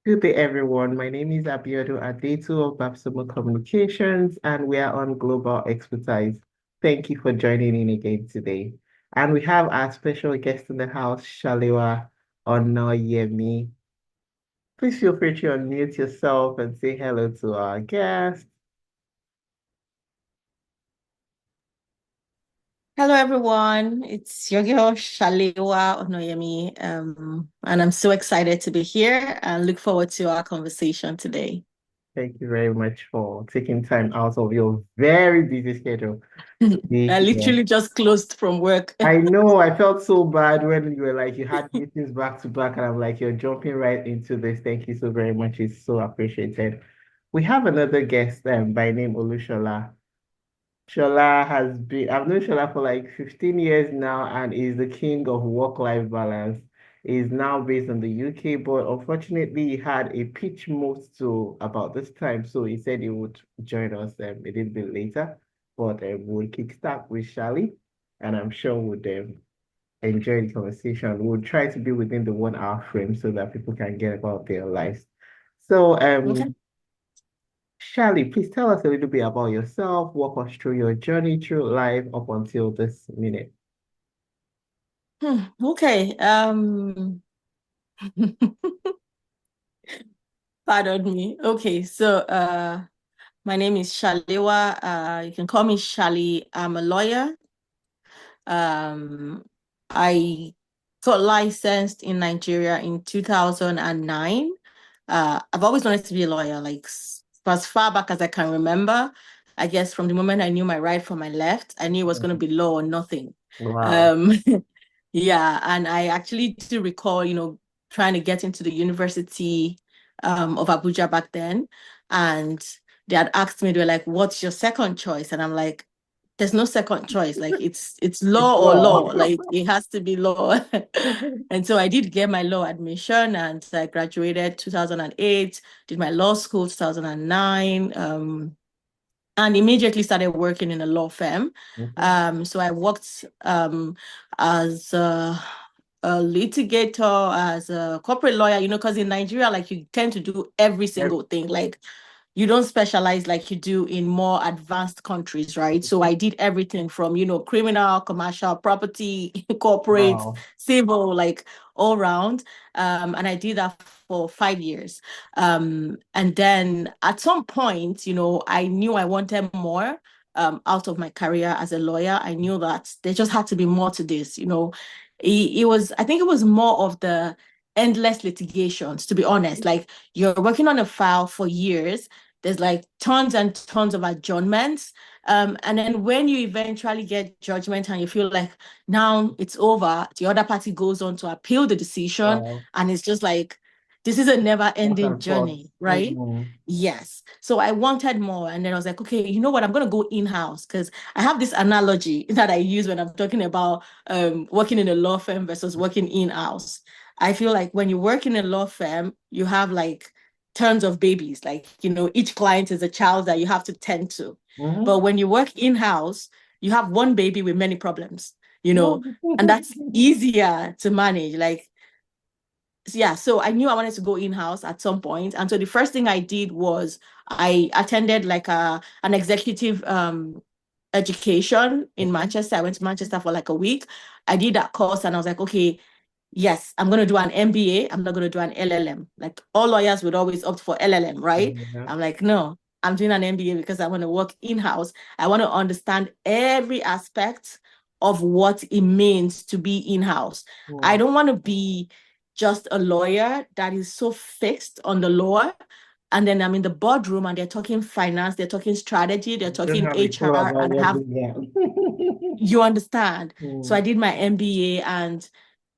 Good day, everyone. My name is Abiodun Adetu of Babsumo Communications, and we are on Global Expertise. Thank you for joining in again today. And we have our special guest in the house, Shalewa Onayemi. Please feel free to unmute yourself and say hello to our guest. Hello, everyone. It's your girl Shalewa Onayemi, and I'm so excited to be here and look forward to our conversation today. Thank you very much for taking time out of your very busy schedule to be I here. literally just closed from work. I know I felt so bad when you were like you had meetings back to back, and I'm like, you're jumping right into this. Thank you so very much. It's so appreciated. We have another guest by name Olushola. Shola has been, I've known Shola for like 15 years now and is the king of work-life balance. He's now based in the UK, but unfortunately he had a pitch move to about this time. So he said he would join us a little bit later. But we'll kickstart with Shali, and I'm sure we'll enjoy the conversation. We'll try to be within the 1 hour frame so that people can get about their lives. So Okay. Shali, please tell us a little bit about yourself, walk us through your journey through life up until this minute. Okay. Pardon me. Okay. So, my name is Shalewa. You can call me Shali. I'm a lawyer. Um, I got licensed in Nigeria in 2009. I've always wanted to be a lawyer, like for as far back as I can remember. I guess from the moment I knew my right from my left, I knew it was going to be law or nothing. Wow. Um, yeah, and I actually do recall, trying to get into the University of Abuja back then, and they had asked me, they were like, "What's your second choice?" And I'm like, there's no second choice. Like it's It's law or law. law. Like it has to be law. And so I did get my law admission and I graduated 2008, did my law school 2009, and immediately started working in a law firm. Mhm. So I worked as a litigator, as a corporate lawyer, because in Nigeria, like you tend to do every Yep. single thing. Like you don't specialize like you do in more advanced countries, right? So I did everything from, criminal, commercial, property, corporate, Wow. civil, like all round. And I did that for 5 years. And then at some point, I knew I wanted more out of my career as a lawyer. I knew that there just had to be more to this, I think it was more of the endless litigations, to be honest. Like you're working on a file for years, there's like tons and tons of adjournments. And then when you eventually get judgment and you feel like now it's over, the other party goes on to appeal the decision. Wow. And it's just like, this is a never Back ending and forth. journey, right? Mhm. Yes. So I wanted more. And then I was like, okay, you know what? I'm going to go in-house because I have this analogy that I use when I'm talking about working in a law firm versus working in-house. I feel like when you work in a law firm, you have like tons of babies. Like, each client is a child that you have to tend to. Mhm. But when you work in-house, you have one baby with many problems, and that's easier to manage. Like, yeah, so I knew I wanted to go in-house at some point. And so the first thing I did was I attended like an executive education in Okay. Manchester. I went to Manchester for like a week. I did that course and I was like, okay, yes, I'm going to do an MBA. I'm not going to do an LLM. Like all lawyers would always opt for LLM, right? Yeah. I'm like, no, I'm doing an MBA because I want to work in-house. I want to understand every aspect of what it means to be in-house. I Mm. don't want to be just a lawyer that is so fixed on the law. And then I'm in the boardroom and they're talking finance, they're talking strategy, they're You don't talking have a clue HR, about and I what have, they want. you understand. So I Mm. did my MBA, and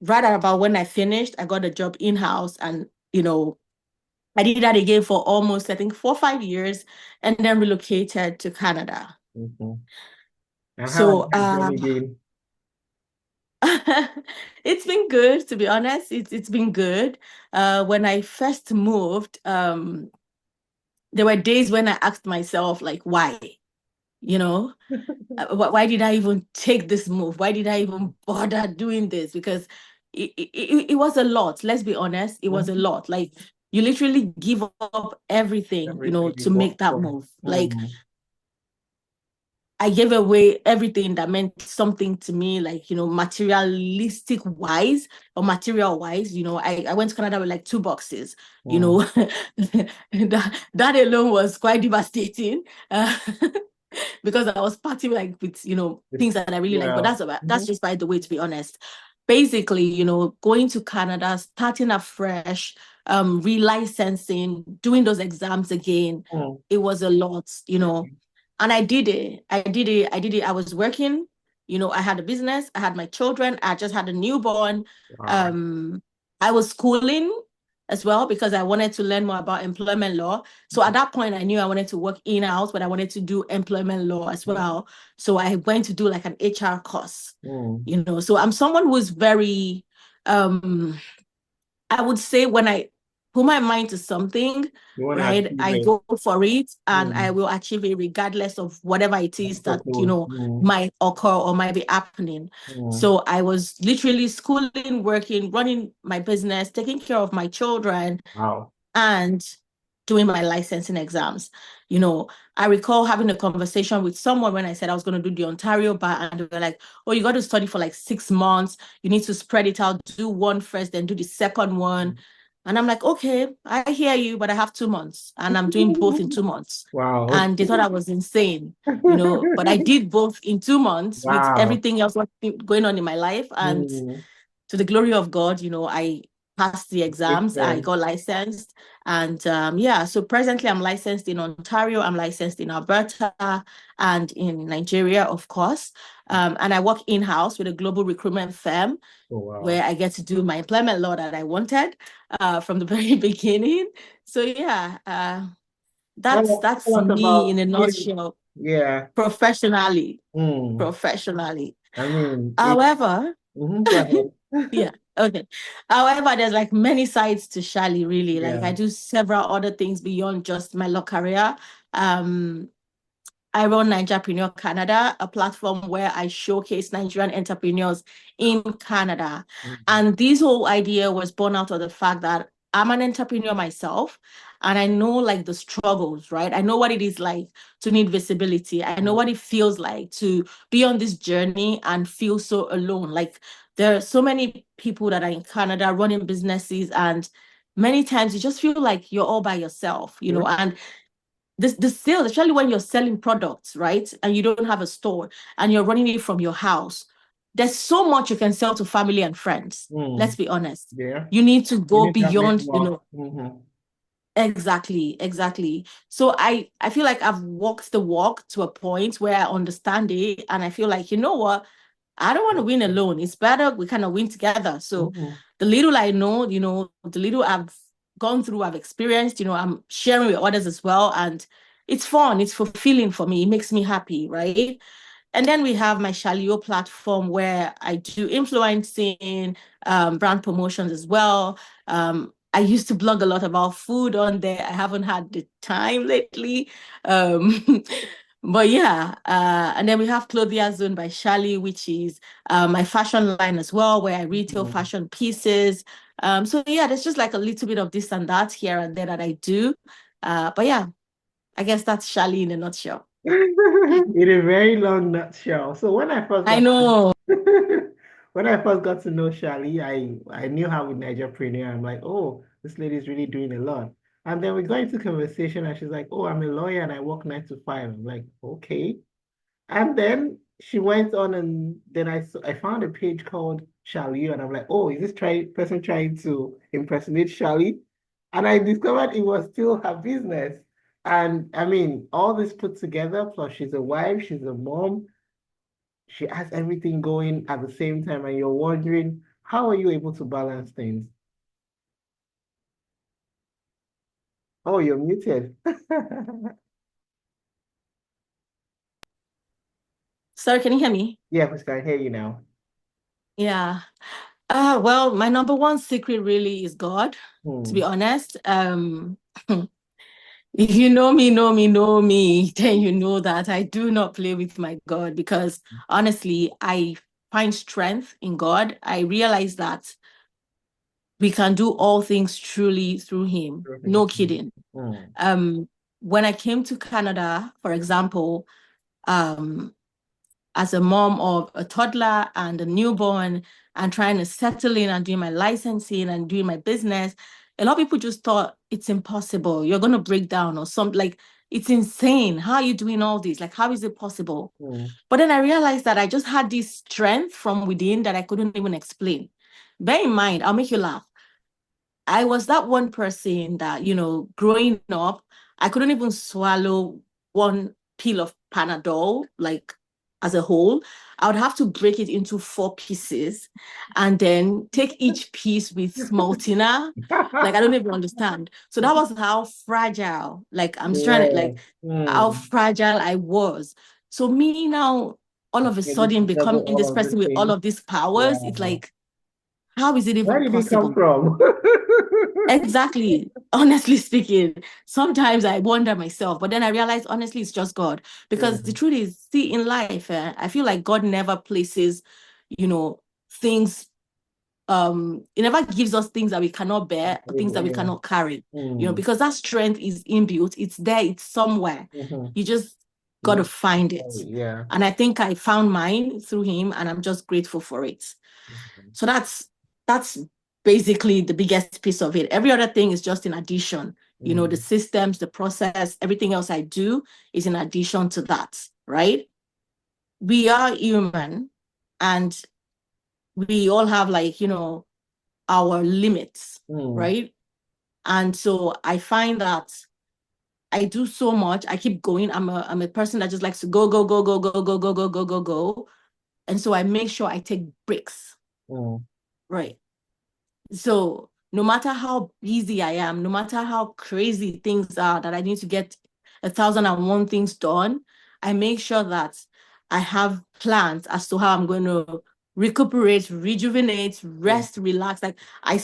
right about when I finished, I got a job in-house, and I did that again for almost, I think, 4 or 5 years, and then relocated to Canada. Mhm. And how has So that journey been? it's been good, to be honest. It's been good. When I first moved, there were days when I asked myself, like, why? You know, why did I even take this move? Why did I even bother doing this? Because it was a lot. Let's be honest, it was a Mhm. lot. Like you literally give up everything, Everything you to make work that for. move. Like Mm. I gave away everything that meant something to me, like, materialistic wise or material wise. I went to Canada with like 2 boxes, Mm. that alone was quite devastating. Uh, because I was partying like with, things that I really like. But Yeah. that's just by the way, to be honest. Basically, going to Canada, starting afresh, relicensing, doing those exams again, Mm. it was a lot. And I did it. I did it. I did it. I was working, I had a business, I had my children, I just had a newborn. Wow. Um, I was schooling as well because I wanted to learn more about employment law. So at that point, I knew I wanted to work in-house, but I wanted to do employment law as well. So I went to do like an HR course, Mm. So I'm someone who's very, um, I would say when I put my mind to something, You want to right, achieve I it. go for it and I Mm. will achieve it regardless of whatever it is that, Obstacles. Mm. might occur or might be happening. Mm. So I was literally schooling, working, running my business, taking care of my children, Wow. and doing my licensing exams. You know, I recall having a conversation with someone when I said I was going to do the Ontario bar, and they were like, "Oh, you got to study for like 6 months. You need to spread it out. Do one first, then do the second one." And I'm like, "Okay, I hear you, but I have 2 months, and I'm doing both in 2 months." Wow. And they thought I was insane, but I did both in 2 months with Wow. everything else going on in my life. And Mm. to the glory of God, I passed the Did exams, I them. got licensed. And yeah, so presently I'm licensed in Ontario, I'm licensed in Alberta and in Nigeria, of course. And I work in-house with a global recruitment firm Oh, wow. where I get to do my employment law that I wanted from the very beginning. So yeah, that's Tell us me about in a you. nutshell, Yeah. professionally. Mm. Professionally. I mean, it. However, Go ahead. yeah. Okay. However, there's like many sides to Shali, really. Like Yeah. I do several other things beyond just my law career. Um, I run Nigerpreneur Canada, a platform where I showcase Nigerian entrepreneurs in Canada. Mm. And this whole idea was born out of the fact that I'm an entrepreneur myself, and I know like the struggles, right? I know what it is like to need visibility. I know what it feels like to be on this journey and feel so alone. Like there are so many people that are in Canada running businesses, and many times you just feel like you're all by yourself, Yeah. and the sales, especially when you're selling products, right? And you don't have a store and you're running it from your house. There's so much you can sell to family and friends. Let's Mm. be honest. Yeah. You need to You go need that beyond, network. Mm-hmm. exactly, exactly. So I feel like I've walked the walk to a point where I understand it, and I feel like, you know what? I don't want to win alone. It's better we kind of win together. So Mm-hmm. the little I know, the little I've gone through, I've experienced, I'm sharing with others as well. And it's fun, it's fulfilling for me. It makes me happy, right? And then we have my Shalio platform where I do influencing, brand promotions as well. I used to blog a lot about food on there. I haven't had the time lately. Um, but yeah, and then we have Clothia Zone by Shali, which is my fashion line as well, where I retail Mm-hmm. fashion pieces. So yeah, there's just like a little bit of this and that here and there that I do. But yeah, I guess that's Shali in a nutshell. In a very long nutshell. So when I first I got know. when I first got to know Shali, I knew her with Nigerpreneur. I'm like, oh, this lady's really doing a lot. And then we got into conversation, and she's like, oh, I'm a lawyer and I work 9 to 5. I'm like, okay. And then she went on, and then I found a page called Shali, and I'm like, oh, is this person trying to impersonate Shali? And I discovered it was still her business. And I mean, all this put together, plus she's a wife, she's a mom, she has everything going at the same time, and you're wondering, how are you able to balance things? Oh, you're muted. Sorry, can you hear me? Yeah, we can hear you now. Yeah. Well, my number one secret really is God, to be Hmm. honest. If you know me, then you know that I do not play with my God because honestly, I find strength in God. I realize that we can do all things truly through him. No kidding. Mm, Um, when I came to Canada, for example, um, as a mom of a toddler and a newborn and trying to settle in and doing my licensing and doing my business, a lot of people just thought it's impossible. You're going to break down or something like it's insane. How are you doing all this? Like, how is it possible? mm, But then I realized that I just had this strength from within that I couldn't even explain. Bear in mind, I'll make you laugh. I was that one person that, growing up, I couldn't even swallow one pill of Panadol, like as a whole. I would have to break it into 4 pieces and then take each piece with Smaltina. Like, I don't even understand. So that was how fragile, like, I'm just trying to, yeah. like, how Mm. fragile I was. So me now, all of a Able sudden to juggle becoming this all of the person with all things. of these powers, it's Wow. like, how is it Where even did it come possible? from? Exactly. Honestly speaking, sometimes I wonder myself, but then I realize honestly it's just God. Because the Mm, truth is, see, in life, I feel like God never places, you know, things, it never gives us things that we cannot bear, or things that we yeah. cannot carry, Mm, because that strength is inbuilt, it's there, it's somewhere. mhm. You just gotta Yeah. find it. Yeah. And I think I found mine through him, and I'm just grateful for it. Mhm. So that's basically the biggest piece of it. Every other thing is just in addition. The Mm, systems, the process, everything else I do is in addition to that, right? We are human and we all have like, our limits, mm, right? And so I find that I do so much. I keep going. I'm a person that just likes to go, go, go, go, go, go, go, go, go, go, go. And so I make sure I take breaks, mm, right? So no matter how busy I am, no matter how crazy things are that I need to get 1,001 things done, I make sure that I have plans as to how I'm going to recuperate, rejuvenate, mm, rest, relax. Like I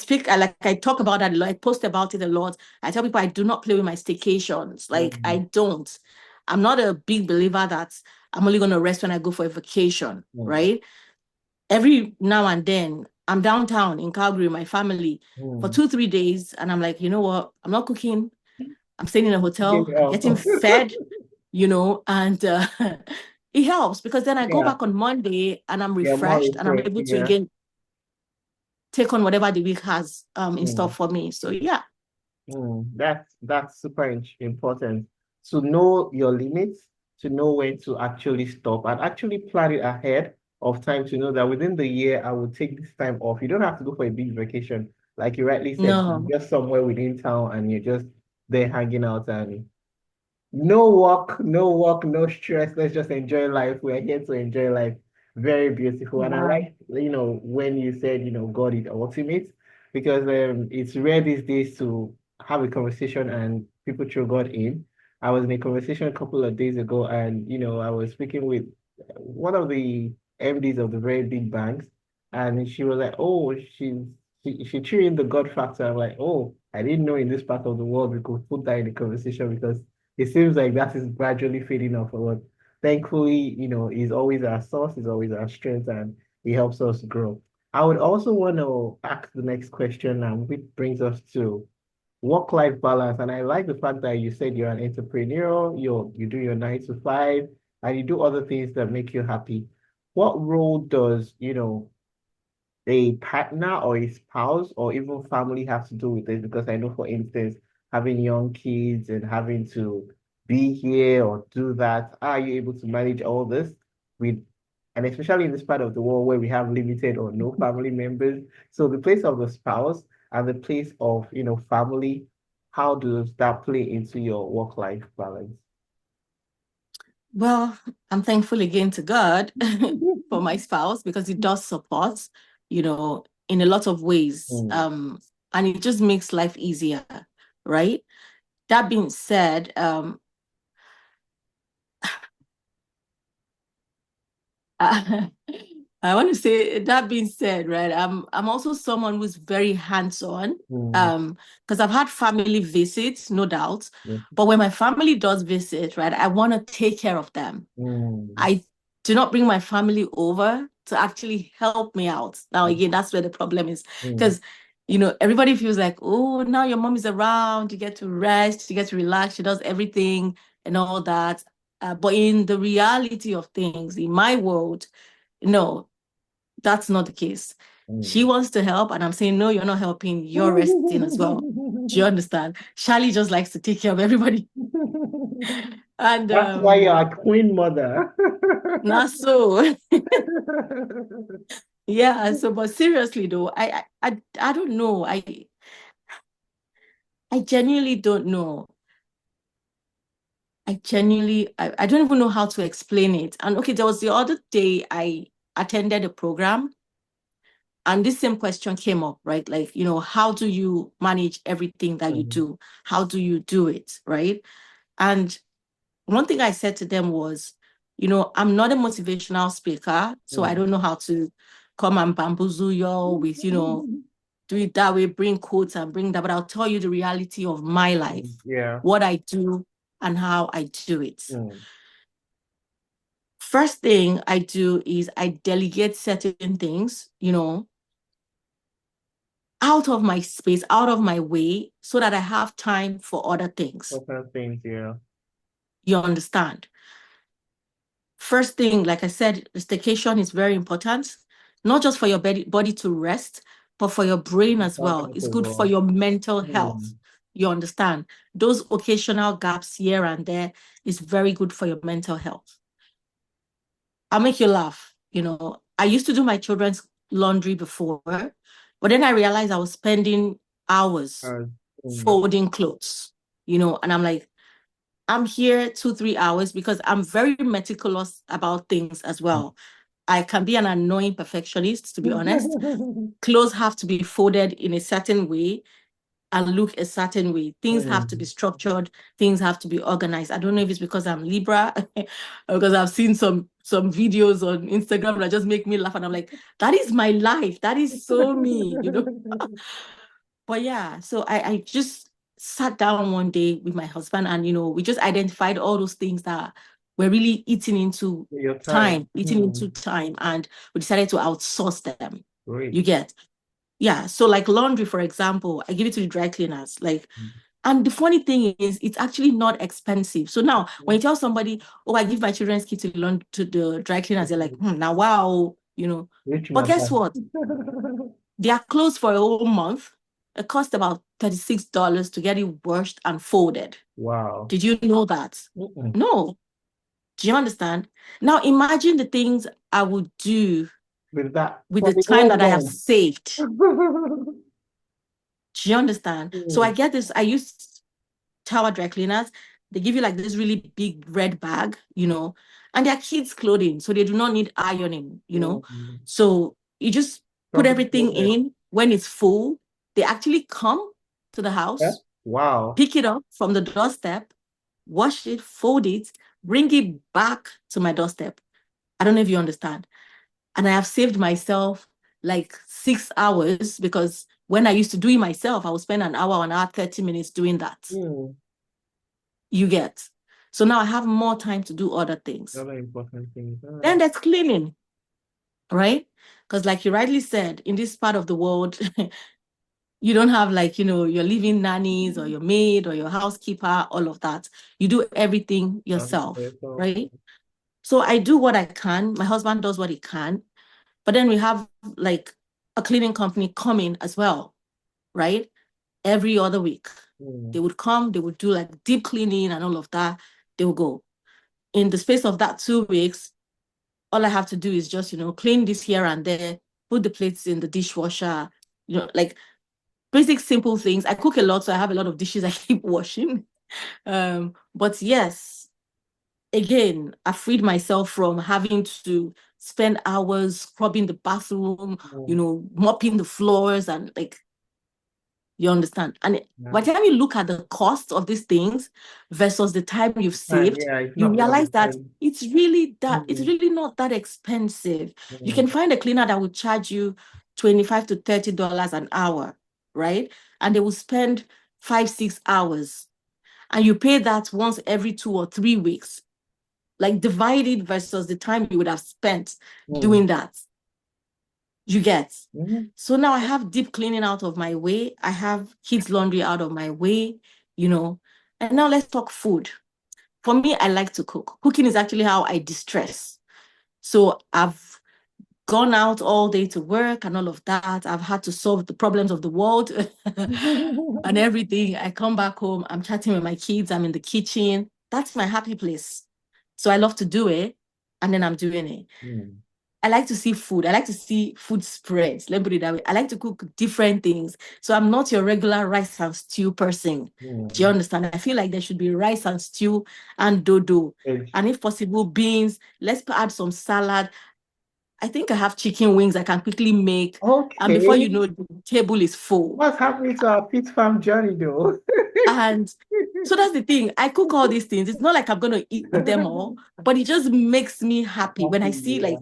talk about that a lot. I post about it a lot. I tell people I do not play with my staycations. Like I mm, don't. I'm not a big believer that I'm only going to rest when I go for a vacation, mm, right? Every now and then I'm downtown in Calgary, my family, for mm. 2, 3 days. And I'm like, you know what? I'm not cooking. I'm staying in a Give hotel. it I'm up. getting fed, and it helps because then I go Yeah. back on Monday and I'm Yeah, more refreshed and I'm refreshed. able to Yeah. again take on whatever the week has in store Mm. for me. So yeah. That's super important to know your limits, to know when to actually stop and actually plan it ahead of time to know that within the year I will take this time off. You don't have to go for a big vacation. Like you rightly said, No, just somewhere within town and you're just there hanging out and no work, no work, no stress. Let's just enjoy life. We're here to enjoy life. Very beautiful. And I yeah. like, when you said, God is ultimate, because it's rare these days to have a conversation and people throw God in. I was in a conversation a couple of days ago, and I was speaking with one of the MDs of the very big banks, and she was like, "Oh, she threw in the God factor." I'm like, "Oh, I didn't know in this part of the world we could put that in the conversation because." It seems like that is gradually fading off. But thankfully, he's always our source, he's always our strength, and he helps us grow. I would also want to ask the next question, which brings us to work-life balance. And I like the fact that you said you're an entrepreneur, you do your 9 to 5, and you do other things that make you happy. What role does, a partner or a spouse or even family have to do with this? Because I know, for instance, having young kids and having to be here or do that, are you able to manage all this with, and especially in this part of the world where we have limited or no family members? So the place of the spouse and the place of, family, how does that play into your work-life balance? Well, I'm thankful again to God for my spouse because he does support, in a lot of ways. Mm, And it just makes life easier, right? That being said, I want to say that being said, right? I'm also someone who's very hands-on. mm, Because I've had family visits, no doubt. mm, But when my family does visit, right, I want to take care of them. mm, I do not bring my family over to actually help me out. Now, again, that's where the problem is. mm, Because Everybody feels like, oh, now your mom is around, you get to rest, you get to relax, she does everything and all that. But in the reality of things, in my world, no, that's not the case. She Mm. wants to help, and I'm saying, no, you're not helping, you're resting as well. Do you understand? Charlie just likes to take care of everybody. And That's why you're a queen mother. not so. Yeah, so but seriously though, I don't know. I genuinely don't know. I don't even know how to explain it. And okay, there was the other day I attended a program and this same question came up, right? Like, how do you manage everything that you Mm, do? How do you do it, right? And one thing I said to them was, I'm not a motivational speaker, so I mm. don't know how to come and bamboozle you all with, do it that way, bring quotes and bring that, but I'll tell you the reality of my life, Yeah. what I do and how I do it. Mm. First thing I do is I delegate certain things, out of my space, out of my way, so that I have time for other things. Certain things, yeah. You understand? First thing, like I said, staycation is very important, not just for your body to rest, but for your brain as That well. helps It's as good for well. your mental health. Mm. You understand? Those occasional gaps here and there is very good for your mental health. I'll make you laugh. I used to do my children's laundry before, but then I realized I was spending hours Uh, mm. folding clothes, and I'm like, I'm here 2, 3 hours because I'm very meticulous about things as well. I can be an annoying perfectionist, to be honest. Clothes have to be folded in a certain way and look a certain way. Things have to be Mm. structured, things have to be organized. I don't know if it's because I'm Libra or because I've seen some videos on Instagram that just make me laugh. And I'm like, that is my life. That is so me. But yeah, so I just sat down one day with my husband and we just identified all those things that were really Your time. eating into Mm. time, and we decided to outsource them. Great. You get? Yeah. So like laundry, for example, I give it to the dry cleaners. Like, and the funny thing is, it's actually not expensive. So now, when you tell somebody, "Oh, I give my children's kit to the dry cleaners," they're like, "Now, wow." Rich But guess mother. what? They are closed for a whole month. It cost about $36 to get it washed and folded. Wow. Did you know that? Mm-mm. No. Do you understand? Now imagine the things I would do With that with for the the time whole that I have month. saved. Do you understand? So I Mm. get this. I use Tower dry cleaners. They give you like this really big red bag, and they're kids' clothing. So they do not need ironing. Mm. So you just put Drop it everything folded. in when it's full. They actually come to the Yeah. house, Wow. pick it up from the doorstep, wash it, fold it, bring it back to my doorstep. I don't know if you understand. And I have saved myself like 6 hours because when I used to do it myself, I would spend an hour, 30 minutes doing that. Mm. You get. So now I have more time to do other things. Other important things. Then there's cleaning, right? Because like you rightly said, in this part of the world, you don't have like, your living nannies or your maid or your housekeeper, all of that. You do everything yourself, So, right? So I do what I can. My husband does what he can. But then we have like a cleaning company coming as well, right? Every other week. mm. They would come, they would do like deep cleaning and all of that. They will go. In the space of that 2 weeks, all I have to do is just, clean this here and there, put the plates in the dishwasher, like basic simple things. I cook a lot, so I have a lot of dishes I keep washing. But yes, again, I freed myself from having to spend hours scrubbing the bathroom, Mm. mopping the floors and like you understand? And Yeah. by the time you look at the cost of these things versus the time you've Time, saved, yeah, it's you not worth realize the that time. it's Mm. really not that expensive. You Mm. can find a cleaner that will charge you 25 to $30 an hour, right? And they will spend 5, 6 hours. And you pay that once every 2 or 3 weeks. Like divide it versus the time you would have spent Mm. doing that. You get. Mm-hmm. So now I have deep cleaning out of my way. I have kids' laundry out of my way, you know. And now let's talk food. For me, I like to cook. Cooking is actually how I distress. So I've gone out all day to work and all of that. I've had to solve the problems of the world and everything. I come back home, I'm chatting with my kids, I'm in the kitchen. That's my happy place. So I love to do it, and then I'm doing it. Mm. I like to see food. I like to see food spreads. Let me put it that way. I like to cook different things. So I'm not your regular rice and stew person. Do you Mm. understand? I feel like there should be rice and stew and dodo. And if possible, beans. Let's add some salad. I think I have chicken wings I can quickly make. And before Okay. you know, the table is full. What's happening to our pit farm journey though? And so that's the thing. I cook all these things. It's not like I'm going to eat them all, but it just makes me happy when I Happy, see, yeah. like,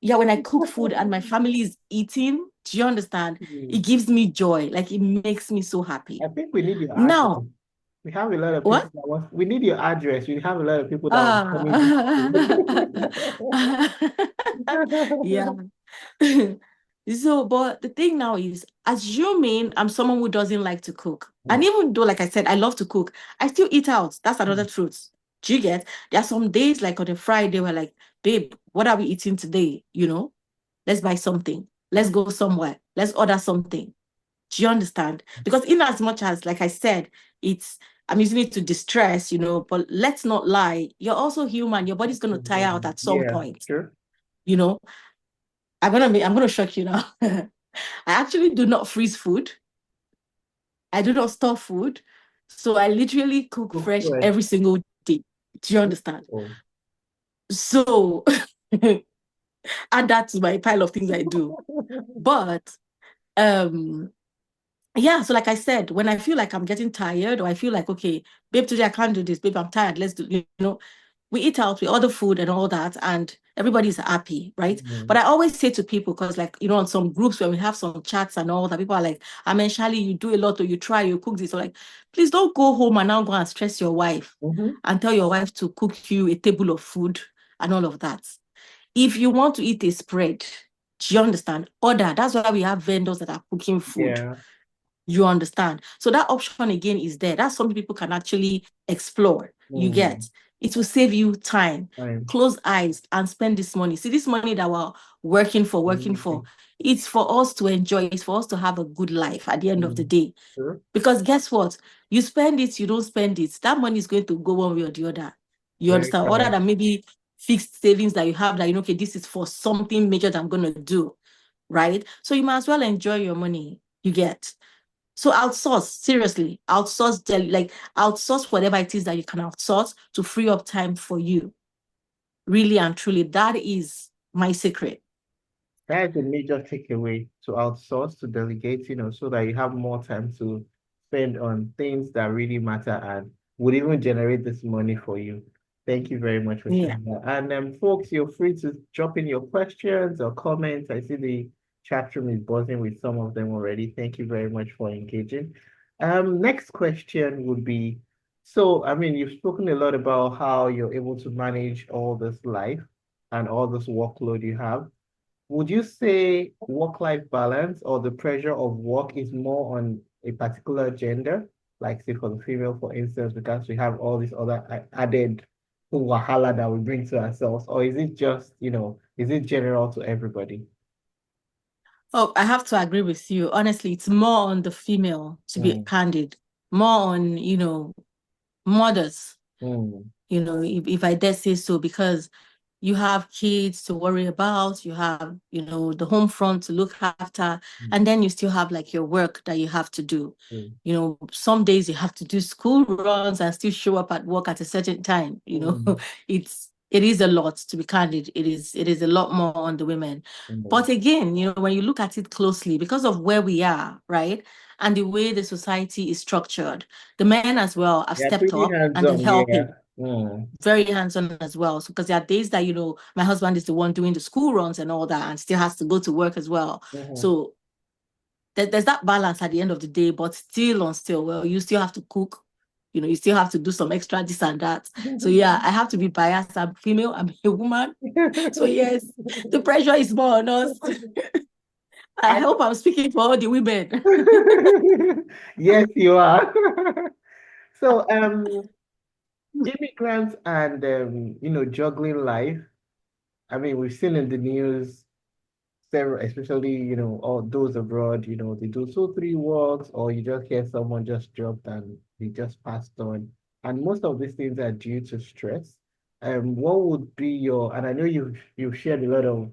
yeah, when I cook food and my family is eating. Do you understand? It Mm. gives me joy. Like, it makes me so I happy. think we need your address. Now, We have a lot of people what? that want, we need your address. We have a lot of people that want to come in Ah. Yeah. So, but the thing now is, assuming I'm someone who doesn't like to cook, and Mm. even though, like I said, I love to cook, I still eat out. That's another Mm. truth. Do you get? There are some days, like on a Friday, where like, babe, what are we eating today? Let's buy something. Let's go somewhere. Let's order something. Do you understand? Because in as much as, like I said, I'm using it to distress, but let's not lie. You're also human. Your body's gonna tire out at some Yeah, point. sure. You know, I'm gonna shock you now. I actually do not freeze food. I do not store food. So I literally cook Cook fresh fresh. every single day. Do you understand? Oh. So add that to my pile of things I do. But um yeah, so like I said, when I feel like I'm getting tired, or I feel like, okay, babe, today I can't do this, babe, I'm tired, let's do, we eat out, we order food and all that, and everybody's happy, right? But Mm. I always say to people, because like, on some groups where we have some chats and all that, people are like, I mean, Shali, you do a lot, or you try, you cook this, or like, please don't go home and now go and stress your wife Mm-hmm. and tell your wife to cook you a table of food and all of that. If you want to eat a spread, do you understand? Order. That's why we have vendors that are cooking food. Yeah. You understand? So that option again is there. That's something people can actually explore. You Mm. get. It will save you time. Fine. Close eyes and spend this money. See, this money that we're working for, Mm. it's for us to enjoy. It's for us to have a good life at the end of the Mm. day. Sure. Because guess what? You spend it, you don't spend it. That money is going to go one way or the other. You Very understand? Other correct. than maybe fixed savings that you have that, okay, this is for something major that I'm going to do. Right? So you might as well enjoy your money. You get. So outsource, seriously, outsource whatever it is that you can outsource to free up time for you. Really and truly, that is my secret. That is a major takeaway to outsource, to delegate, so that you have more time to spend on things that really matter and would even generate this money for you. Thank you very much for Yeah. sharing that. And folks, you're free to drop in your questions or comments. I see the chat room is buzzing with some of them already. Thank you very much for engaging. Next question would be, so I mean, you've spoken a lot about how you're able to manage all this life and all this workload you have. Would you say work-life balance or the pressure of work is more on a particular gender, like say for the female, for instance, because we have all these other added wahala that we bring to ourselves, or is it just, is it general to everybody? Oh, I have to agree with you. Honestly, it's more on the female, to be Mm, candid, more on, mothers, mm, if I dare say so, because you have kids to worry about, you have, the home front to look after, mm, and then you still have like your work that you have to do. mm, Some days you have to do school runs and still show up at work at a certain time. mm, It is a lot, to be candid. It is a lot more on the women. mm. But again, when you look at it closely, because of where we are, right? And the way the society is structured, the men as well have Yeah, stepped pretty up and they're hands-on, yeah. helping Mm, very hands-on as well. So because there are days that, my husband is the one doing the school runs and all that and still has to go to work as well. mhm. So there's that balance at the end of the day, but still, well, you still have to cook, you still have to do some extra this and that. So yeah, I have to be biased. I'm female, I'm a woman. So yes, the pressure is more on us. I I hope I'm speaking for all the women. yes, you are. So, immigrants and juggling life. I mean, we've seen in the news several, especially, all those abroad, they do two, three works, or you just hear someone just dropped and they just passed on. And most of these things are due to stress. What would be and I know you've shared a lot of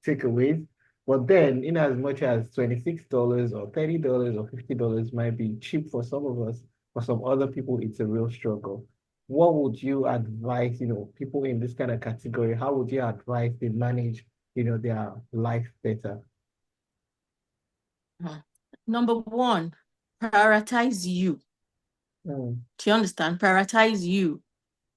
takeaways, but then in as much as $26 or $30 or $50 might be cheap for some of us, for some other people, it's a real struggle. What would you advise, people in this kind of category, how would you advise they manage, their life better? Number one, prioritize you. Mm, Do you understand? Prioritize you.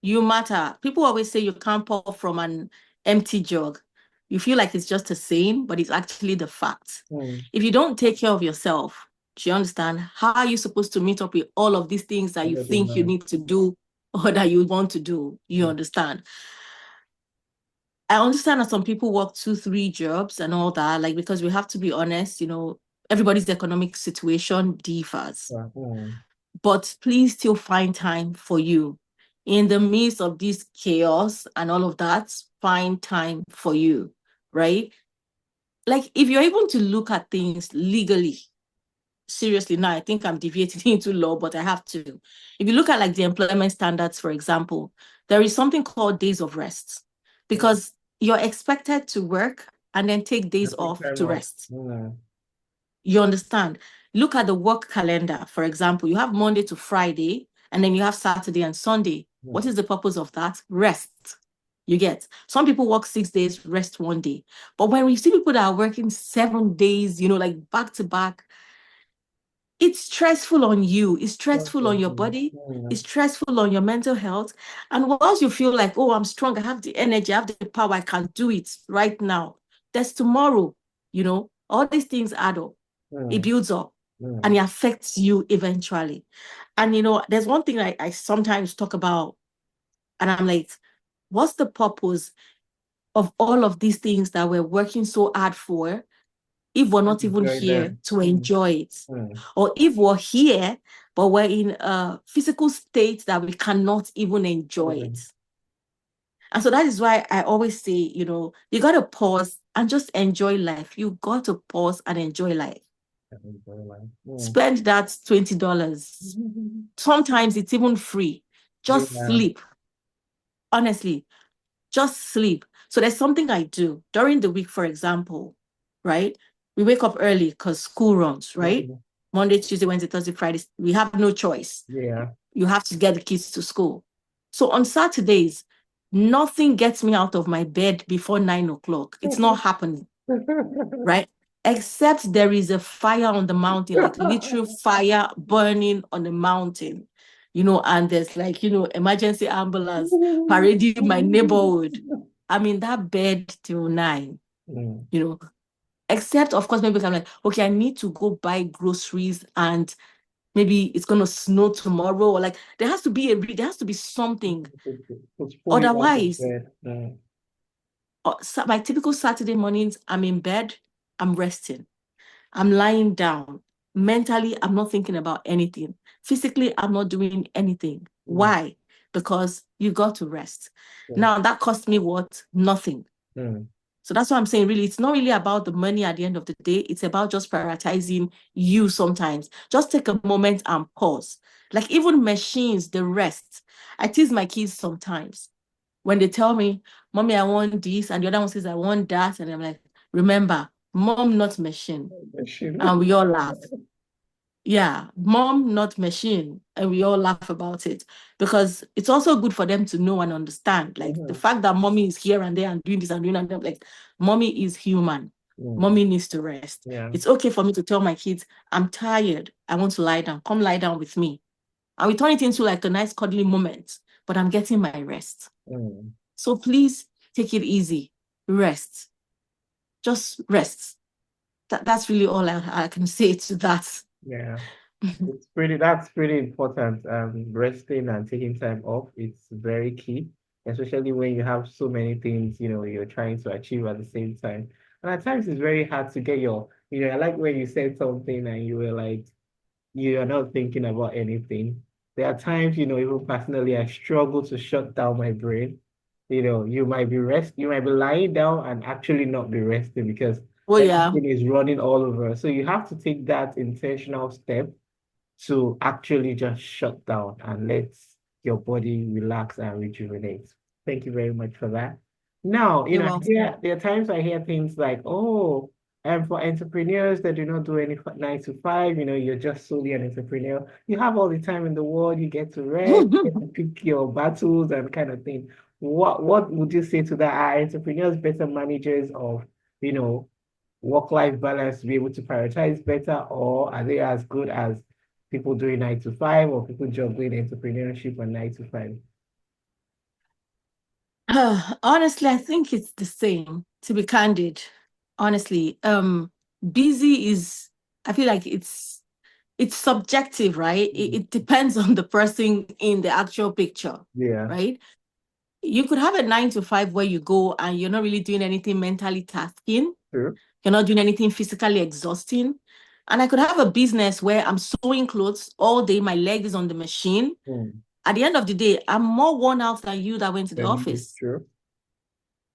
You matter. People always say you can't pour from an empty jug. You feel like it's just a saying, but it's actually the fact. mm, If you don't take care of yourself, do you understand? How are you supposed to meet up with all of these things that you other than think you that, need to do or that you want to do? You mm, understand? I understand that some people work two, three jobs and all that, like because we have to be honest, everybody's economic situation differs. mm, But please still find time for you. In the midst of this chaos and all of that, find time for you, right? Like if you're able to look at things legally, seriously, now I think I'm deviating into law, but I have to. If you look at like the employment standards, for example, there is something called days of rest mm. because you're expected to work and then take I days take off time to off. rest. Mm, You understand? Look at the work calendar. For example, you have Monday to Friday, and then you have Saturday and Sunday. What mm, is the purpose of that? Rest. You get. Some people work 6 days, rest 1 day. But when we see people that are working 7 days, like back to back, it's stressful on you. It's stressful on your body. It's mm, stressful on your mental health. And once you feel like, oh, I'm strong, I have the energy, I have the power, I can do it right now. There's tomorrow, all these things add up. It mm, builds up and mm, it affects you eventually. And there's one thing I sometimes talk about, and I'm like, what's the purpose of all of these things that we're working so hard for if we're not even enjoy here them. to Mm, enjoy it? mm, Or if we're here, but we're in a physical state that we cannot even enjoy it. mm. And so that is why I always say, you got to pause and just enjoy life. You got to pause and enjoy life. Enjoy life. Mm. Spend that $20. Sometimes it's even free. Just Yeah. sleep. Honestly, just sleep. So there's something I do during the week, for example, right? We wake up early because school runs, right? Mm, Monday, Tuesday, Wednesday, Thursday, Friday. We have no choice. yeah. You have to get the kids to school. So on Saturdays, nothing gets me out of my bed before 9 o'clock. It's not happening, right? Except there is a fire on the mountain, like literal fire burning on the mountain, and there's like, emergency ambulance parading my neighborhood. I'm in that bed till 9, Mm, you know, except of course, maybe I'm like, okay, I need to go buy groceries and maybe it's going to snow tomorrow or like there has to be something. Push pull you out of Otherwise, bed. Mm, my typical Saturday mornings, I'm in bed, I'm resting. I'm lying down. Mentally, I'm not thinking about anything. Physically, I'm not doing anything. mm, Why? Because you got to rest. mm, Now, that cost me what? Nothing. mm, So that's what I'm saying. Really, it's not really about the money at the end of the day. It's about just prioritizing you sometimes. Just take a moment and pause. Like even machines, the rest. I tease my kids sometimes when they tell me, Mommy, I want this, and the other one says, I want that. And I'm like, remember, mom, not machine. And we all laugh. Yeah, mom, not machine. And we all laugh about it because it's also good for them to know and understand. Like the Mhm, fact that mommy is here and there and doing this and doing that, like mommy is human. mm, Mommy needs to rest. yeah. It's okay for me to tell my kids, I'm tired. I want to lie down. Come lie down with me. And we turn it into like a nice cuddly moment, but I'm getting my rest. Mm, So please take it easy. Rest. Just rest. That's really all I can say to that. yeah. That's pretty important. Resting and taking time off, it's very key, especially when you have so many things, you're trying to achieve at the same time. And at times it's very hard to get I like when you said something and you were like, you are not thinking about anything. There are times, even personally, I struggle to shut down my brain. You might be lying down and actually not be resting because Oh yeah. everything is running all over. So you have to take that intentional step to actually just shut down and let your body relax and rejuvenate. Thank you very much for that. Now, You're welcome. there are times I hear things like, oh, and for entrepreneurs that do not do any 9 to 5, you're just solely an entrepreneur. You have all the time in the world, you get to rest, you get to pick your battles and kind of thing. What would you say to that? Are entrepreneurs better managers of, you know, work-life balance to be able to prioritize better, or are they as good as people doing 9 to 5 or people juggling entrepreneurship and 9 to 5? Honestly, I think it's the same, to be candid. Honestly, busy is, I feel like it's subjective, right? It depends on the person in the actual picture, Yeah, right? You could have a 9 to 5 where you go and you're not really doing anything mentally tasking. true. You're not doing anything physically exhausting. And I could have a business where I'm sewing clothes all day, my leg is on the machine. Mm. At the end of the day, I'm more worn out than you that went to the Then it's office. true.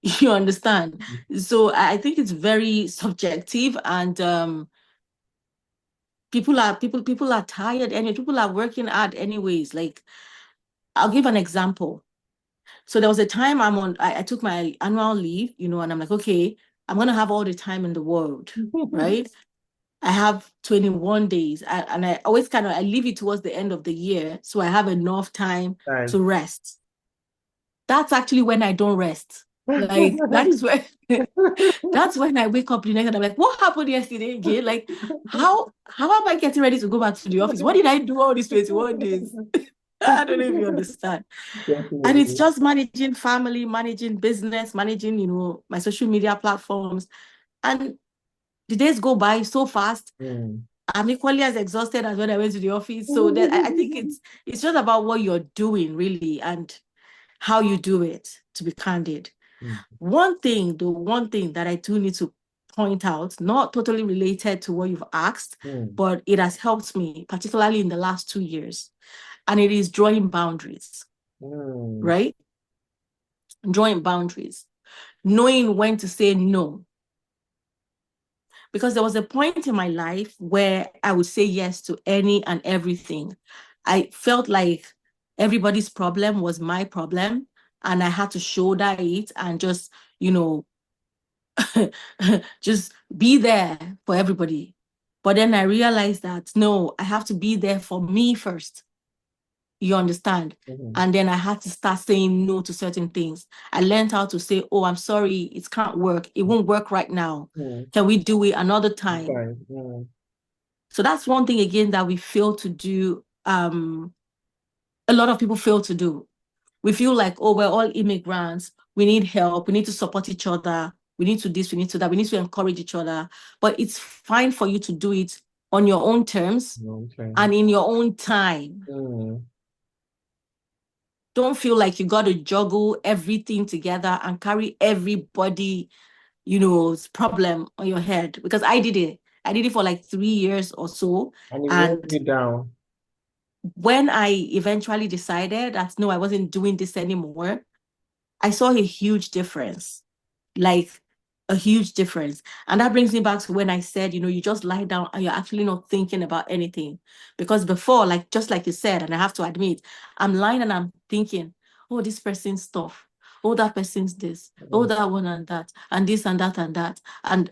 You understand? So I think it's very subjective, and people are tired and people are working hard anyways. Like, I'll give an example. So there was a time I took my annual leave, and I'm like, okay, I'm gonna have all the time in the world, right? I have 21 days, and I always I leave it towards the end of the year, so I have enough time Time. to rest. That's actually when I don't rest. Like, that is when that's when I wake up the next day and I'm like, what happened yesterday again? Like, how am I getting ready to go back to the office? What did I do all these 21 days? I don't know if you understand. And it's Definitely. just managing family, managing business, managing, my social media platforms. And the days go by so fast. Mm. I'm equally as exhausted as when I went to the office. So that I think it's just about what you're doing, really, and how you do it, to be candid. Mm. The one thing that I do need to point out, not totally related to what you've asked, Mm. but it has helped me, particularly in the last 2 years, and it is drawing boundaries, Mm. right? Drawing boundaries, knowing when to say no. Because there was a point in my life where I would say yes to any and everything. I felt like everybody's problem was my problem, and I had to shoulder it and just, you know, just be there for everybody. But then I realized that no, I have to be there for me first. You understand? Mm. And then I had to start saying no to certain things. I learned how to say, oh, I'm sorry, it can't work. It won't work right now. Mm. Can we do it another time? Fine. Mm. So that's one thing again that we fail to do. A lot of people fail to do. We feel like, oh, we're all immigrants. We need help. We need to support each other. We need to this, we need to that. We need to encourage each other. But it's fine for you to do it on your own terms Okay. and in your own time. Mm. Don't feel like you got to juggle everything together and carry everybody, problem on your head. Because I did it. I did it for like 3 years or so. And it wore And you down. when I eventually decided that no, I wasn't doing this anymore, I saw a huge difference, like a huge difference. And that brings me back to when I said, you just lie down and you're actually not thinking about anything. Because before, like just like you said, and I have to admit, I'm lying and I'm thinking, oh, this person's stuff. Oh, that person's this. Oh, Mm. that one and that. And this and that and that. And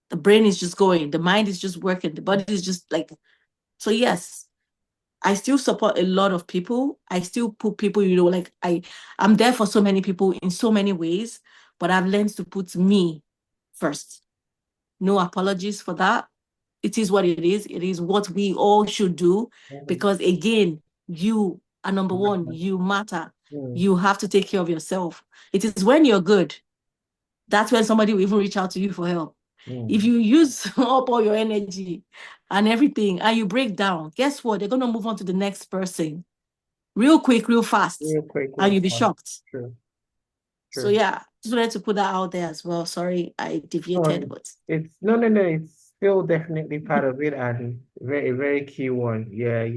the brain is just going, the mind is just working, the body is just like, so yes. I still support a lot of people. I still put people, like I'm there for so many people in so many ways, but I've learned to put me first. No apologies for that. It is what it is. It is what we all should do Mm. because again, you are number one. Mm. You matter. Mm. You have to take care of yourself. It is when you're good, that's when somebody will even reach out to you for help. If Mm. you use up all your energy and everything and you break down, guess what? They're going to move on to the next person real quick, real fast, Real quick, and real you'll be fast. shocked. True, So true. yeah, just wanted to put that out there as well. Sorry, I deviated, No, but it's no, no, no. Still definitely part of it and very, very key one. Yeah,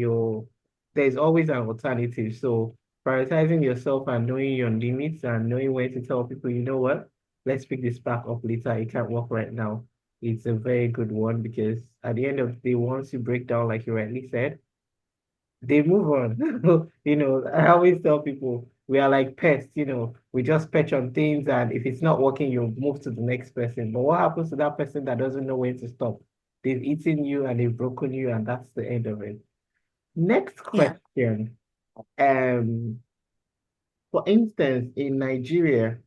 there's always an alternative. So prioritizing yourself and knowing your limits and knowing when to tell people, you know what, let's pick this back up later. It can't work right now. It's a very good one because at the end of the day, once you break down, like you rightly said, they move on. I always tell people we are like pests, we just perch on things, and if it's not working, you move to the next person. But what happens to that person that doesn't know when to stop? They've eaten you and they've broken you, and that's the end of it. Next Yeah. question. Um, for instance, in Nigeria,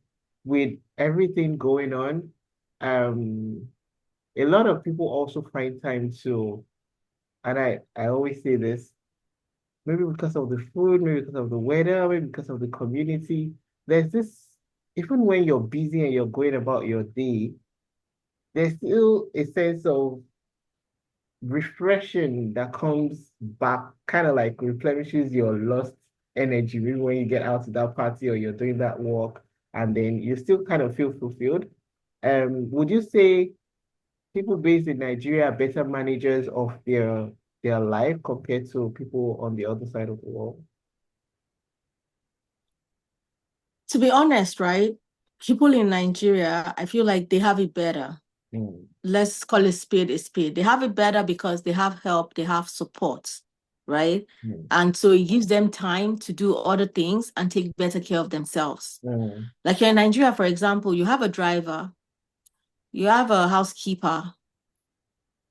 with everything going on, um, a lot of people also find time to, and I always say this, maybe because of the food, maybe because of the weather, maybe because of the community. There's this, even when you're busy and you're going about your day, there's still a sense of refreshing that comes back, kind of like replenishes your lost energy, maybe when you get out to that party or you're doing that walk, and then you still kind of feel fulfilled. Would you say people based in Nigeria are better managers of their life compared to people on the other side of the world? To be honest, right? People in Nigeria, I feel like they have it better. Mm, Let's call it spade a spade. They have it better because they have help, they have support, right? mm, And so it gives them time to do other things and take better care of themselves. mm. Like here in Nigeria, for example, you have a driver, you have a housekeeper.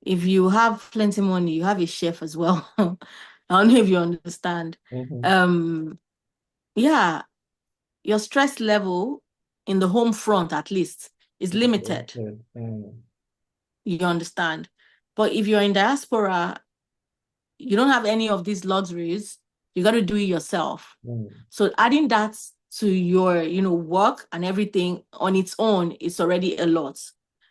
If you have plenty money, you have a chef as well. I don't know if you understand. Mhm. Um, yeah, your stress level in the home front, at least, is limited. Okay. You understand? But if you're in diaspora, you don't have any of these luxuries. You got to do it yourself. Mm. So adding that to your, work and everything on its own is already a lot.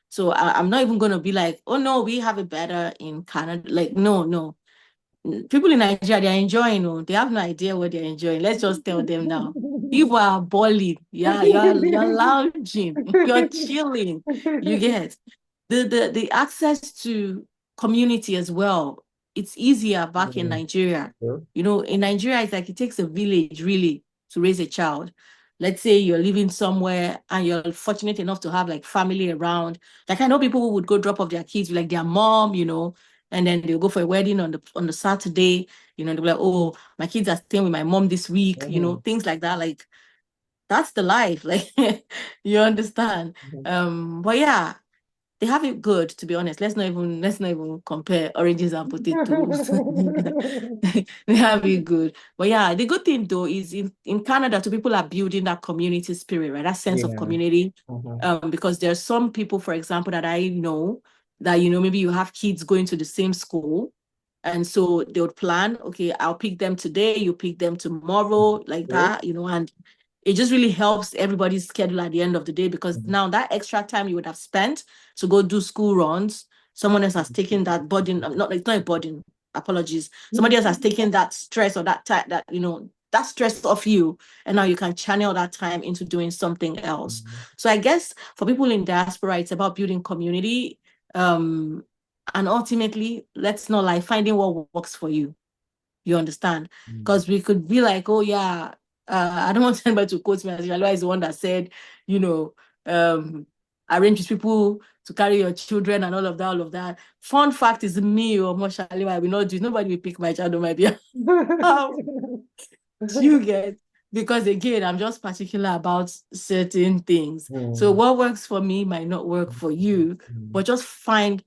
So I'm not even going to be like, oh no, we have it better in Canada. Like, no, no. People in Nigeria, they're enjoying, oh, they have no idea what they're enjoying. Let's just tell them now. People are balling. Yeah, you're lounging, you're chilling. You get the access to community as well. It's easier back in Mm. Nigeria. Sure. In Nigeria, it's like it takes a village really to raise a child. Let's say you're living somewhere and you're fortunate enough to have like family around. Like I know people who would go drop off their kids with like their mom, and then they'll go for a wedding on the Saturday, they'll be like, oh, my kids are staying with my mom this week, Mhm. things like that. Like that's the life. Like you understand. Mhm. But yeah, they have it good, to be honest. Let's not even compare oranges and potatoes. They have it good. But yeah, the good thing though is in Canada, too, people are building that community spirit, right? That sense of Yeah. community. Mhm. Because there are some people, for example, that I know that, maybe you have kids going to the same school. And so they would plan, okay, I'll pick them today, you pick them tomorrow, like Sure. that, and it just really helps everybody's schedule at the end of the day because Mhm. now that extra time you would have spent to go do school runs, someone else has taken that burden. Not It's not a burden. Apologies. Somebody else has taken that stress or that time that stress off you, and now you can channel that time into doing something else. Mhm. So I guess for people in diaspora, it's about building community, um, and ultimately, let's not lie, finding what works for you. You understand? Mhm. Because we could be like, oh yeah, I don't want anybody to quote me as Shalewa is the one that said, you know, um, arrange with people to carry your children and all of that, all of that. Fun fact is me or more Shalewa, I will not do. Nobody will pick my child on my behalf. You get, because again, I'm just particular about certain things. So Mhm. what works for me might not work for you, Mhm. but just find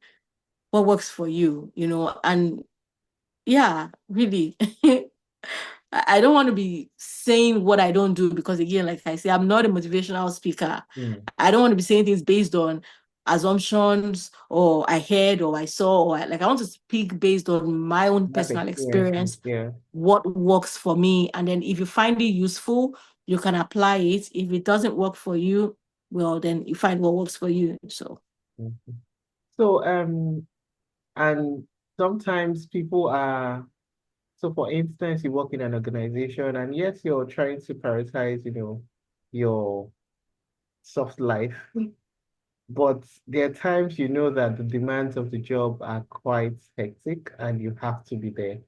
what works for you, and yeah, really. I don't want to be saying what I don't do because again, like I say, I'm not a motivational speaker. Mhm. I don't want to be saying things based on assumptions or I heard or I saw I want to speak based on my own Life personal experiences. experience, Yeah. what works for me. And then if you find it useful, you can apply it. If it doesn't work for you, well, then you find what works for you. So Mhm. So, and sometimes people are, so for instance, you work in an organization and yes, you're trying to prioritize, your soft life. But there are times you know that the demands of the job are quite hectic and you have to be there.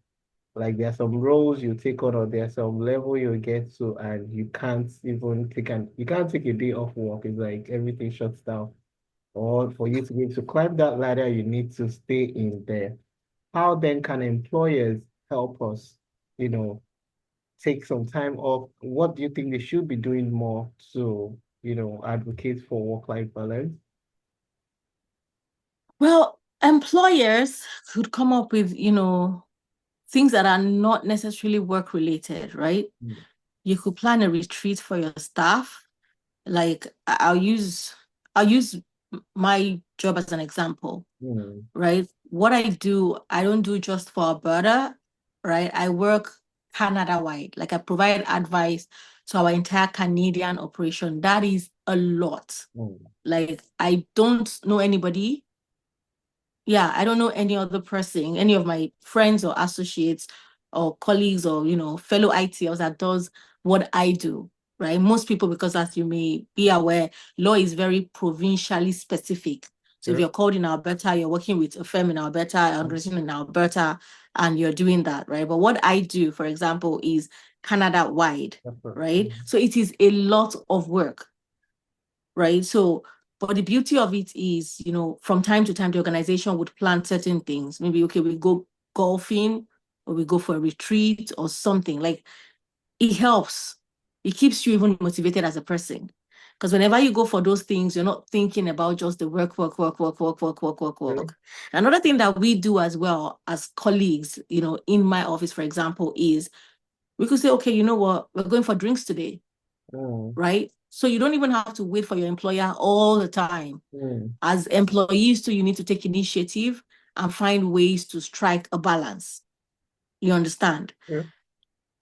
Like there are some roles you take on or there's some level you get to and you can't even you can't take a day off work. It's like everything shuts down. Or for you to be able to climb that ladder, you need to stay in there. How then can employers help us, you know, take some time off? What do you think they should be doing more to, advocate for work-life balance? Well, employers could come up with, things that are not necessarily work related, right? Mm, You could plan a retreat for your staff. Like I'll use my job as an example, mm, right? What I do, I don't do just for Alberta, right? I work Canada wide. Like I provide advice to our entire Canadian operation. That is a lot. mm, Like I don't know anybody, yeah, I don't know any other person, any of my friends or associates or colleagues or, fellow ITers that does what I do, right? Most people, because as you may be aware, law is very provincially specific. So if sure. you're called in Alberta, you're working with a firm in Alberta, an organization in Alberta, and you're doing that, right? But what I do, for example, is Canada wide, right? Mm, So it is a lot of work, right? So, but the beauty of it is, from time to time, the organization would plan certain things. Maybe, okay, we go golfing or we go for a retreat or something. Like it helps. It keeps you even motivated as a person. Because whenever you go for those things, you're not thinking about just the work, work, work, work, work, work, work, work, sure. work. Another thing that we do as well as colleagues, in my office, for example, is we could say, okay, you know what, we're going for drinks today, Mm, right? So you don't even have to wait for your employer all the time. mm, As employees, too, you need to take initiative and find ways to strike a balance. You understand? sure.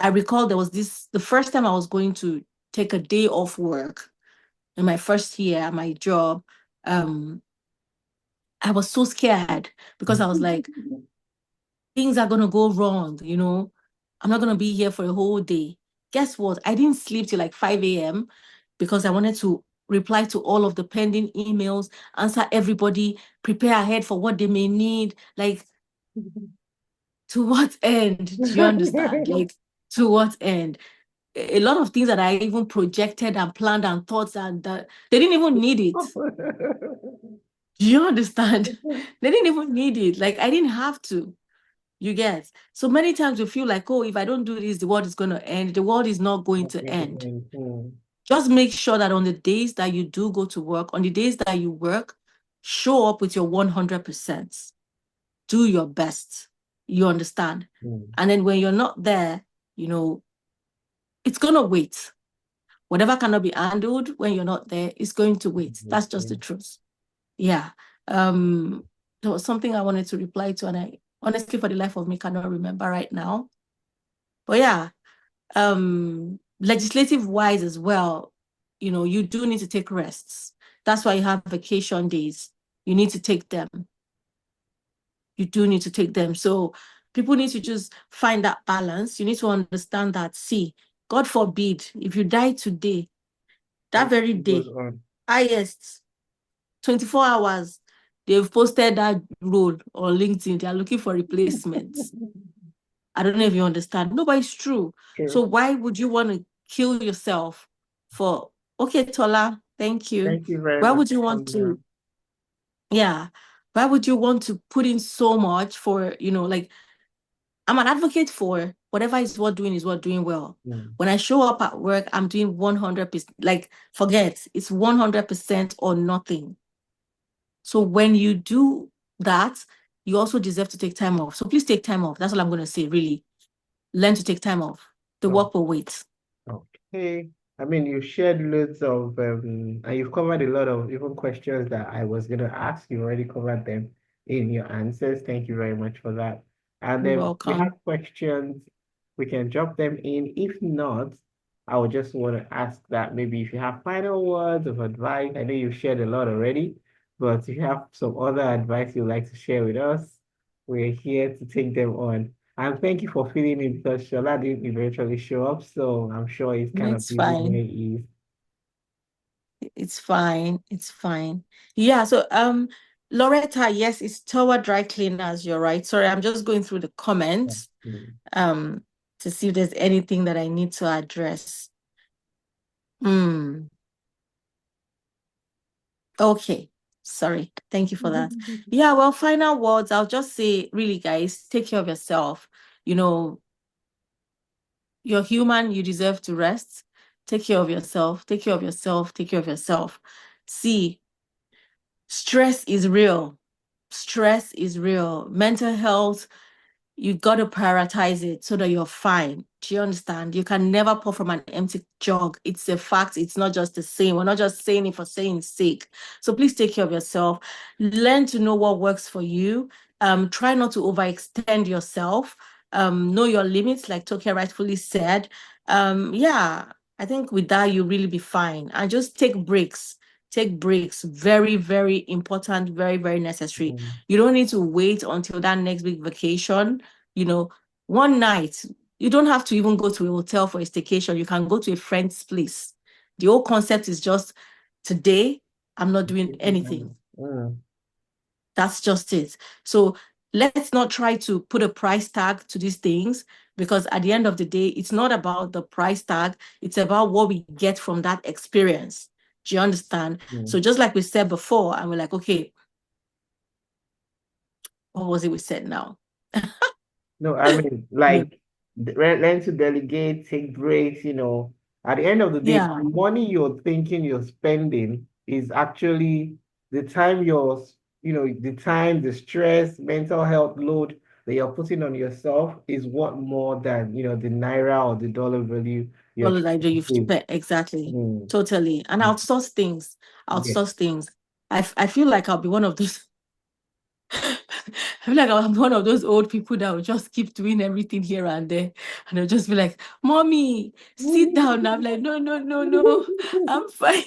I recall there was the first time I was going to take a day off work in my first year at my job. Um, I was so scared because I was like, things are going to go wrong, I'm not going to be here for a whole day. Guess what? I didn't sleep till like 5 a.m. because I wanted to reply to all of the pending emails, answer everybody, prepare ahead for what they may need. Like, to what end? Do you understand? Like, to what end? A lot of things that I even projected and planned and thought and that they didn't even need it. Do you understand? They didn't even need it. Like, I didn't have to. You get? So many times you feel like, oh, if I don't do this, the world is going to end. The world is not going to end. Mm, Just make sure that on the days that you do go to work, on the days that you work, show up with your 100%. Do your best. You understand? mm, And then when you're not there, you know, it's going to wait. Whatever cannot be handled when you're not there is going to wait. That's just the mm. truth. Yeah. Um, there was something I wanted to reply to, and I honestly, for the life of me, cannot remember right now. But yeah, legislative wise as well, you do need to take rests. That's why you have vacation days. You need to take them. You do need to take them. So people need to just find that balance. You need to understand that, see, God forbid, if you die today, that very It goes day, on. highest 24 hours, they've posted that role on LinkedIn. They are looking for replacements. I don't know if you understand. No, but it's true. Sure. So why would you want to kill yourself for, okay, Tola, thank you. Thank you very Why much would you for want coming to, on. yeah, why would you want to put in so much for, like I'm an advocate for whatever is what doing well. Mm, When I show up at work, I'm doing 100%, like forget, it's 100% or nothing. So when you do that, you also deserve to take time off. So please take time off. That's all I'm going to say, really. Learn to take time off. The so, work will wait. okay. I mean, you shared loads of, and you've covered a lot of even questions that I was going to ask. You already covered them in your answers. Thank you very much for that. And You're then if you have welcome. questions, we can drop them in. If not, I would just want to ask that maybe if you have final words of advice, I know you've shared a lot already, but if you have some other advice you'd like to share with us, we're here to take them on. And thank you for filling in because Shola didn't eventually show up, so I'm sure he's kind of It's busy where fine. he is. It's fine. It's fine. Yeah, so Loretta, yes, it's towel dry cleaners, you're right. Sorry, I'm just going through the comments Mm. um to see if there's anything that I need to address. Hmm. Okay. Sorry. Thank you for that. Yeah, well, final words. I'll just say, really, guys, take care of yourself. You know, you're human, you deserve to rest. Take care of yourself. Take care of yourself. Take care of yourself. See, stress is real. Stress is real. Mental health, you got to prioritize it so that you're fine. Do you understand? You can never pour from an empty jug. It's a fact. It's not just the same. We're not just saying it for saying sake. So please take care of yourself. Learn to know what works for you. Try not to overextend yourself. Know your limits, like Tokia rightfully said. Yeah, I think with that, you'll really be fine. And just take breaks. Take breaks. Very, very important, very, very necessary. Mm. You don't need to wait until that next big vacation. You know, one night, you don't have to even go to a hotel for a staycation. You can go to a friend's place. The whole concept is just today, I'm not doing anything. Mm. That's just it. So let's not try to put a price tag to these things because at the end of the day, it's not about the price tag, it's about what we get from that experience. Do you understand? Mm. So just like we said before, and we're like, okay, what was it we said now? No, I mean, like, learn to delegate, take breaks, you know. At the end of the day, the Yeah, money you're thinking you're spending is actually the time the time, the stress, mental health load that you're putting on yourself is what more than, the naira or the dollar value you're all the trying idea to you've save. spent exactly, Mm. totally, and outsource things, Yeah. outsource things. I feel like I'll be one of those. I feel like I'm one of those old people that will just keep doing everything here and there, and they'll just be like, "Mommy, sit down." I'm like, "No, no, no, no, I'm fine."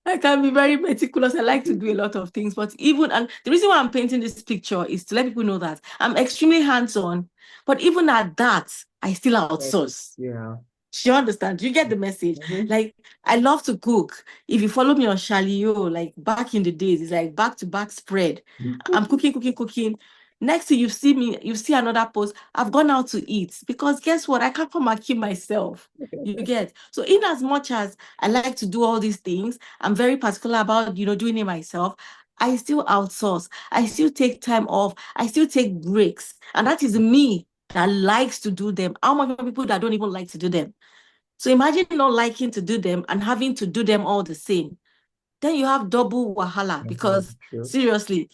I can be very meticulous. I like to do a lot of things, but even and the reason why I'm painting this picture is to let people know that I'm extremely hands-on. But even at that, I still outsource. Yeah. Do you understand? Do you get the message? Mhm. Like, I love to cook. If you follow me on Shalio, like back in the days, it's like back to back spread. I'm cooking, cooking, cooking. Next thing you see me, you see another post. I've gone out to eat because guess what? I can't come and keep myself. You get so in as much as I like to do all these things, I'm very particular about doing it myself. I still outsource. I still take time off. I still take breaks, and that is me that likes to do them. How much people that don't even like to do them? So imagine not liking to do them and having to do them all the same. Then you have double wahala Mhm. because True. seriously,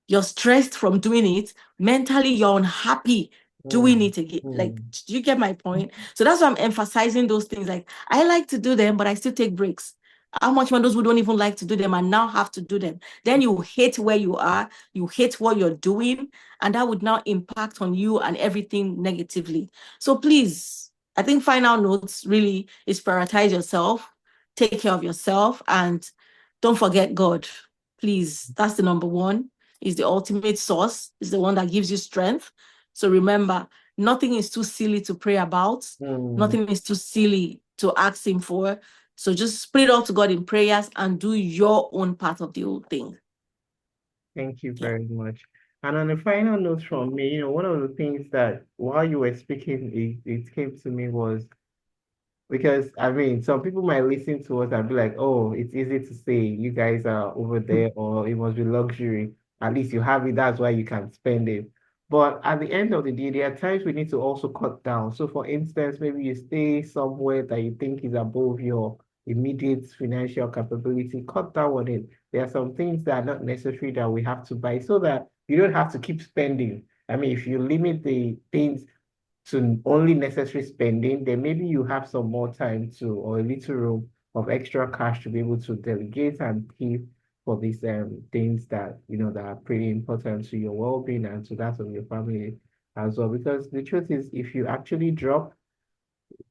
you're stressed from doing it. Mentally, you're unhappy doing Mm. it again. Like, Mm. do you get my point? So that's why I'm emphasizing those things. Like, I like to do them, but I still take breaks. How much more those who don't even like to do them and now have to do them? Then you hate where you are, you hate what you're doing, and that would now impact on you and everything negatively. So please, I think final notes really is prioritize yourself, take care of yourself, and don't forget God. Please, that's the number one. Is the ultimate source, is the one that gives you strength. So remember, nothing is too silly to pray about. Mm. Nothing is too silly to ask him for. So just put it all to God in prayers and do your own part of the whole thing. Thank you Yeah. very much. And on a final note from me, one of the things that while you were speaking, it came to me was because I mean, some people might listen to us and be like, "Oh, it's easy to say you guys are over there, or it must be luxury. At least you have it. That's why you can spend it." But at the end of the day, there are times we need to also cut down. So, for instance, maybe you stay somewhere that you think is above your immediate financial capability. Cut down on it. There are some things that are not necessary that we have to buy, so that you don't have to keep spending. I mean, if you limit the things to only necessary spending, then maybe you have some more time to, or a little room of extra cash to be able to delegate and pay for these things that that are pretty important to your well-being and to that of your family as well. Because the truth is, if you actually drop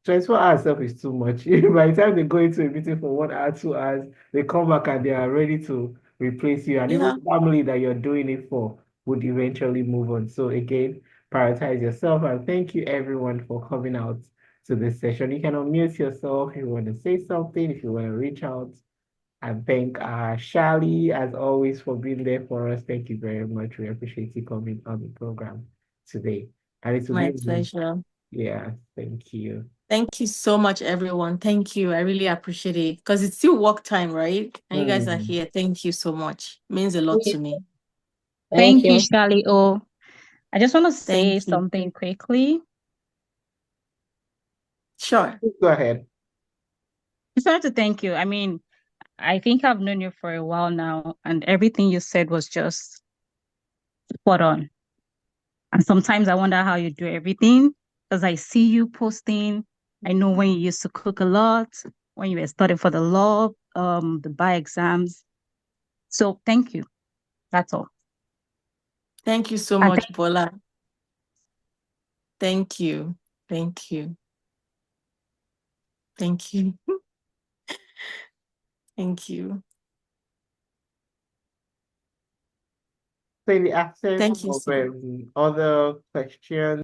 24 hours self is too much. By the time they go into a meeting for 1 hour, 2 hours, they come back and they are ready to replace you. And even Yeah. the family that you're doing it for would eventually move on. So again, prioritize yourself. And thank you everyone for coming out to this session. You can unmute yourself if you want to say something, if you want to reach out. And thank Shali, as always, for being there for us. Thank you very much. We appreciate you coming on the program today. And it will My be, pleasure. yeah, thank you. Thank you so much, everyone. Thank you. I really appreciate it because it's still work time, right? And you guys are Mm. here. Thank you so much. It means a lot to me. Thank Thank you, you. Shali. Oh, I just want to say Thank you. something quickly. Sure. Go ahead. Just wanted to thank you. I mean, I think I've known you for a while now, and everything you said was just spot on. And sometimes I wonder how you do everything because I see you posting. I know when you used to cook a lot, when you were studying for the law, the bar exams. So thank you. That's all. Thank you so And much, Bola. Thank you. Thank you. Thank you. Thank you. So in the absence Thank you of so much. other questions,